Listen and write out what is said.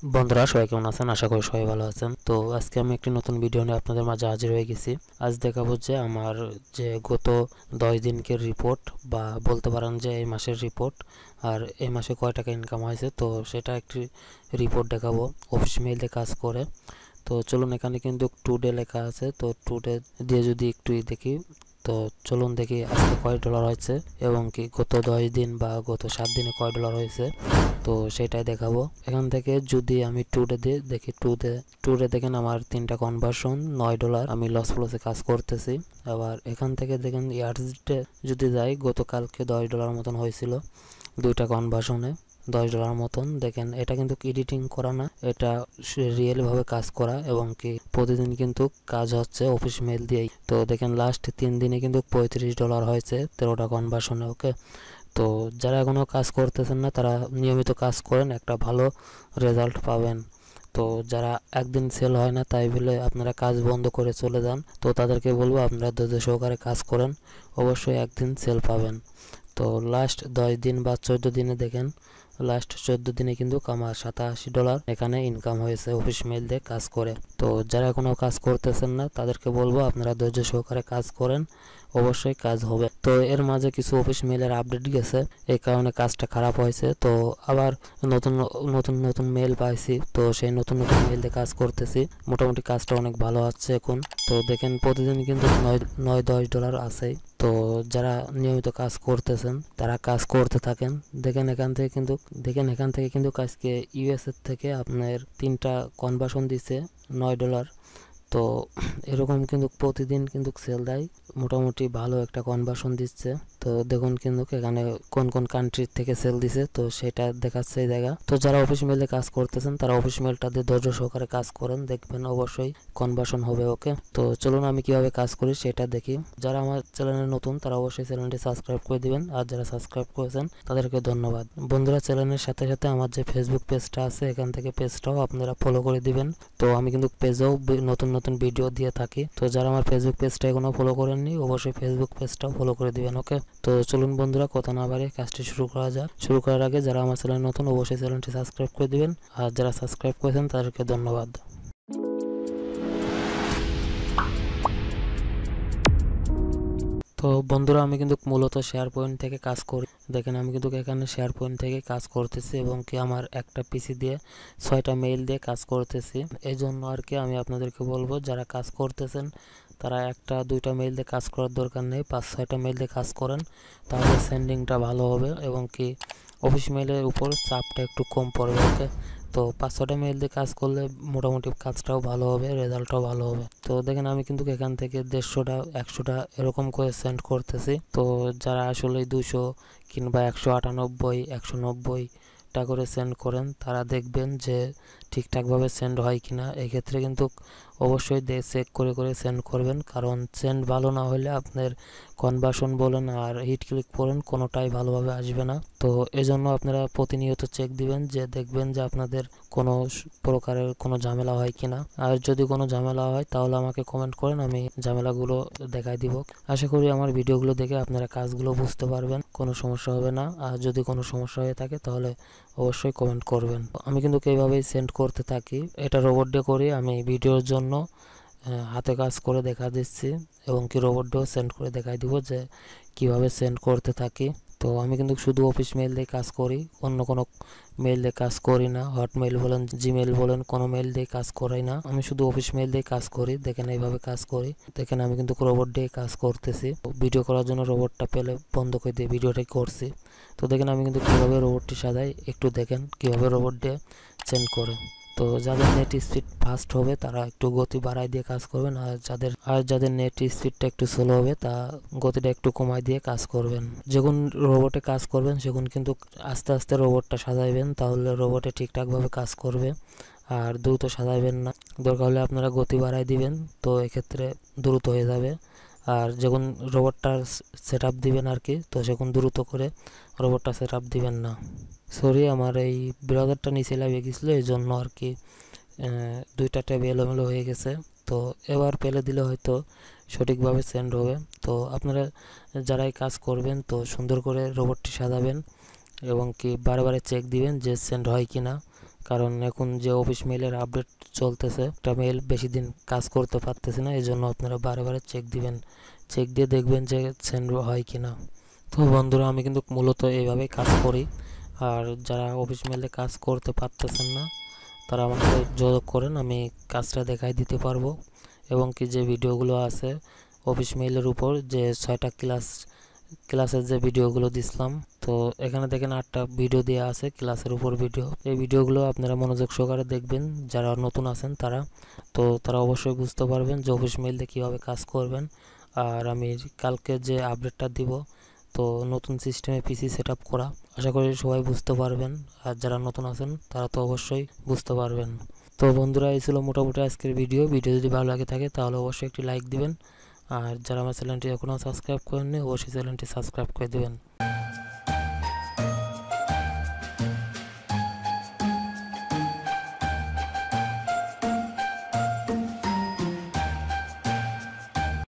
বন্ধুরা সবাই কেমন আছেন? আশা করি সবাই ভালো আছেন। তো আজকে আমি একটি নতুন ভিডিও নিয়ে আপনাদের মাঝে হাজির হয়ে গেছি। আজ দেখাবো যে আমার যে গত 10 দিনকের রিপোর্ট, বা বলতে পারেন যে এই মাসের রিপোর্ট, আর এই মাসে কয় টাকা ইনকাম হয়েছে তো সেটা একটি রিপোর্ট দেখাবো অফিস মেইলে কাজ করে। তো চলুন, এখানে কিন্তু টুডে লেখা আছে, তো টুডে দিয়ে যদি একটু দেখি, তো চলুন দেখি আজকে কয় ডলার হয়েছে এবং কি গত 10 দিন বা গত 7 দিনে কয় ডলার হয়েছে, তো সেটাই দেখাবো। এখান থেকে যদি আমি টুডে দিয়ে দেখি, টুডে দেখেন আমার 3টা কনভার্সন $9, আমি লস প্লসে কাজ করতেছি। আবার এখান থেকে দেখেন ইয়ার্সডে যদি যাই, গতকালকে $10 মতন হয়েছিল 2টা কনভার্সনে, $10 মতন। দেখেন এটা কিন্তু এডিটিং করা না, এটা রিয়েল ভাবে কাজ করা এবং কি প্রতিদিন কিন্তু কাজ হচ্ছে অফিস মেল দিয়েই। তো দেখেন লাস্ট 3 দিনে কিন্তু $35 হয়েছে 13টা কনভার্সনে। ওকে, তো যারা এখনো কাজ করতেছেন না তারা নিয়মিত কাজ করেন, একটা ভালো রেজাল্ট পাবেন। তো যারা একদিন সেল হয় না তাই বলে আপনারা কাজ বন্ধ করে চলে যান, তো তাদেরকে বলবো আপনারা ধৈর্য সহকারে কাজ করেন, অবশ্যই একদিন সেল পাবেন। তো লাস্ট 10 দিন বা 14 দিনে দেখেন, লাস্ট 14 দিনে কিন্তু আমার $87 এখানে ইনকাম হয়েছে অফিস মেইল দিয়ে কাজ করে। তো যারা এখনো কাজ করতেছেন না তাদেরকে বলবো আপনারা ধৈর্য সহকারে কাজ করেন, অবশ্যই কাজ হবে। তো এর মাঝে কিছু অফিস মেইলের আপডেট গেছে, এই কারণে কাজটা খারাপ হয়েছে। তো আবার নতুন নতুন নতুন মেইল পাইছি, তো সেই নতুন নতুন মেইল দিয়ে কাজ করতেছি, মোটামুটি কাজটা অনেক ভালো হচ্ছে এখন। তো দেখেন প্রতিদিন কিন্তু $9-10 আছেই। তো যারা নিয়মিত কাজ করতেছেন তারা কাজ করতে থাকেন। দেখেন এখান থেকে কিন্তু আজকে ইউএস এর থেকে আপনার 3টা কনভার্সন দিচ্ছে $9। তো এরকম কিন্তু প্রতিদিন কিন্তু সেল দেয়, মোটামুটি ভালো একটা কনভার্সন দিচ্ছে। তো দেখুন কিন্তু এখানে কোন কোন কান্ট্রি থেকে সেল দিছে, তো সেটা দেখাচ্ছে এই জায়গা। তো যারা অফিস মেইলে কাজ করতেছেন তারা অফিস মেইলটা দিয়ে ধৈর্য সহকারে কাজ করেন, দেখবেন অবশ্যই কনভার্সন হবে। ওকে, তো চলুন আমি কিভাবে কাজ করি সেটা দেখি। যারা আমার চ্যানেলে নতুন তারা অবশ্যই চ্যানেলটি সাবস্ক্রাইব করে দিবেন, আর যারা সাবস্ক্রাইব করেছেন তাদেরকে ধন্যবাদ। বন্ধুরা, চ্যানেলের সাথে সাথে আমার যে ফেসবুক পেজটা আছে এখান থেকে পেজটাও আপনারা ফলো করে দিবেন। তো আমি কিন্তু পেজেও নতুন নতুন ভিডিও দিয়ে থাকি, তো যারা আমার ফেসবুক পেজটা এখনো ফলো করেননি অবশ্যই ফেসবুক পেজটাও ফলো করে দিবেন। ওকে, তো চলুন বন্ধুরা কথা না বাড়িয়ে কাজটি শুরু করা যাক। শুরু করার আগে যারা আমার চ্যানেল নতুন অবশ্যই চ্যানেলটি সাবস্ক্রাইব করে দিবেন, আর যারা সাবস্ক্রাইব করেছেন তাদেরকে ধন্যবাদ। তো বন্ধুরা, আমি কিন্তু মূলত শেয়ার পয়েন্ট থেকে কাজ করি। দেখেন আমি কিন্তু এখানে শেয়ার পয়েন্ট থেকে কাজ করতেছি এবং কি আমার একটা পিসি দিয়ে 6টা মেইল দিয়ে কাজ করতেছি। এই জন্য আর কি আমি আপনাদেরকে বলবো যারা কাজ করতেছেন তারা 1-2টা মেইল দিয়ে কাজ করার দরকার নেই, 5-6টা মেইল দিয়ে কাজ করেন, তাহলে সেন্ডিংটা ভালো হবে এবং কি অফিস মেইলের উপর চাপটা একটু কম পড়বে। ওকে, তো 5-6টা মেইল দিয়ে কাজ করলে মোটামুটি কাজটাও ভালো হবে, রেজাল্টটাও ভালো হবে। তো দেখেন আমি কিন্তু এখান থেকে 150টা 100টা এরকম করে সেন্ড করতেছি। তো যারা আসলে 200 কিংবা 198 190টা করে সেন্ড করেন তারা দেখবেন যে ঠিকঠাকভাবে সেন্ড হয় কিনা। এক্ষেত্রে কিন্তু অবশ্যই চেক করে করে সেন্ড করবেন, কারণ সেন্ড ভালো না হলে আপনার কনভার্সন বলেন আর হিট ক্লিক করেন কোনোটাই ভালোভাবে আসবে না। তো এজন্য আপনারা প্রতিনিয়ত চেক দিবেন, যে দেখবেন যে আপনাদের কোনো প্রকারের কোনো ঝামেলা হয় কিনা। আর যদি কোনো ঝামেলা হয় তাহলে আমাকে কমেন্ট করেন, আমি ঝামেলাগুলো দেখাই দিব। আশা করি আমার ভিডিওগুলো দেখে আপনারা কাজগুলো বুঝতে পারবেন, কোনো সমস্যা হবে না। আর যদি কোনো সমস্যা হয়ে থাকে তাহলে অবশ্যই কমেন্ট করবেন। আমি কিন্তু এইভাবেই সেন্ড করতে থাকি, এটা রোবট দিয়ে করি। আমি ভিডিওর জন্য হাতে কাজ করে দেখা দিচ্ছি এবং কি রোবট দিয়েও সেন্ড করে দেখাই দিব যে কিভাবে সেন্ড করতে থাকি। তো আমি কিন্তু শুধু অফিস মেইল দিয়ে কাজ করি, অন্য কোনো মেইল দিয়ে কাজ করি না। হটমেইল বলেন, জিমেইল বলেন, কোনো মেইল দিয়ে কাজ করাই না, আমি শুধু অফিস মেইল দিয়ে কাজ করি। দেখেন এইভাবে কাজ করি। দেখেন আমি কিন্তু রোবট দিয়ে কাজ করতেছি, ভিডিও করার জন্য রোবটটা পেলে বন্ধ করে দিয়ে ভিডিওটাই করছি। তো দেখেন আমি কিন্তু কীভাবে রোবটটি সাজাই, একটু দেখেন কীভাবে রোবট দিয়ে সেন্ড করে। তো যাদের নেট স্পিড ফাস্ট হবে তারা একটু গতি বাড়াই দিয়ে কাজ করবেন, আর যাদের নেট স্পিডটা একটু স্লো হবে তা গতিটা একটু কমাই দিয়ে কাজ করবেন। যখন রোবটে কাজ করবেন সেখন কিন্তু আস্তে আস্তে রোবটটা সাজাইবেন, তাহলে রোবটে ঠিকঠাকভাবে কাজ করবে। আর দ্রুত সাজাইবেন না, দরকার হলে আপনারা গতি বাড়াই দিবেন, তো এক্ষেত্রে দ্রুত হয়ে যাবে। আর যখন রোবটটার সেট আপ দিবেন আর কি, তো সেখন দ্রুত করে রোবটটা সেট আপ দিবেন না। সরি, আমার এই ব্রাউজারটা নিচে লাগিয়ে গেছিলো, এই জন্য আর কি 2টা ট্যাব এলোমেলো হয়ে গেছে। তো এবার পেলে দিলে হয়তো সঠিকভাবে সেন্ড হবে। তো আপনারা যারাই কাজ করবেন তো সুন্দর করে রোবটটি সাজাবেন এবং কি বারে বারে চেক দিবেন যে সেন্ড হয় কি না। কারণ এখন যে অফিস মেইলের আপডেট চলতেছে, একটা মেইল বেশি দিন কাজ করতে পারতেছে না, এই জন্য আপনারা বারে বারে চেক দিবেন, চেক দিয়ে দেখবেন যে সেন্ড হয় কিনা। তো বন্ধুরা, আমি কিন্তু মূলত এইভাবেই কাজ করি। আর যারা অফিস মেইলে কাজ করতে পারতেছেন না, তারা আমাকে যোগাযোগ করেন, আমি কাজটা দেখাই দিতে পারবো। এবং কি যে ভিডিওগুলো আছে অফিস মেইলের উপর, যে 6টা ক্লাসের যে ভিডিওগুলো দিছিলাম, তো এখানে দেখেন 8টা ভিডিও দেওয়া আছে ক্লাসের উপর ভিডিও। এই ভিডিওগুলো আপনারা মনোযোগ সহকারে দেখবেন, যারা নতুন আছেন তারা, তো তারা অবশ্যই বুঝতে পারবেন যে অফিস মেইল দিয়ে কীভাবে কাজ করবেন। আর আমি কালকে যে আপডেটটা দিব, তো নতুন সিস্টেমে পিসি সেট আপ করা, আশা করি সবাই বুঝতে পারবেন। আর যারা নতুন আছেন তারা তো অবশ্যই বুঝতে পারবেন। তো বন্ধুরা, এই ছিল মোটামুটি আজকের ভিডিও যদি ভালো লাগে থাকে তাহলে অবশ্যই একটি লাইক দিবেন। আর যারা আমার চ্যানেলটি এখনও সাবস্ক্রাইব করেননি, অবশ্যই চ্যানেলটি সাবস্ক্রাইব করে দেবেন।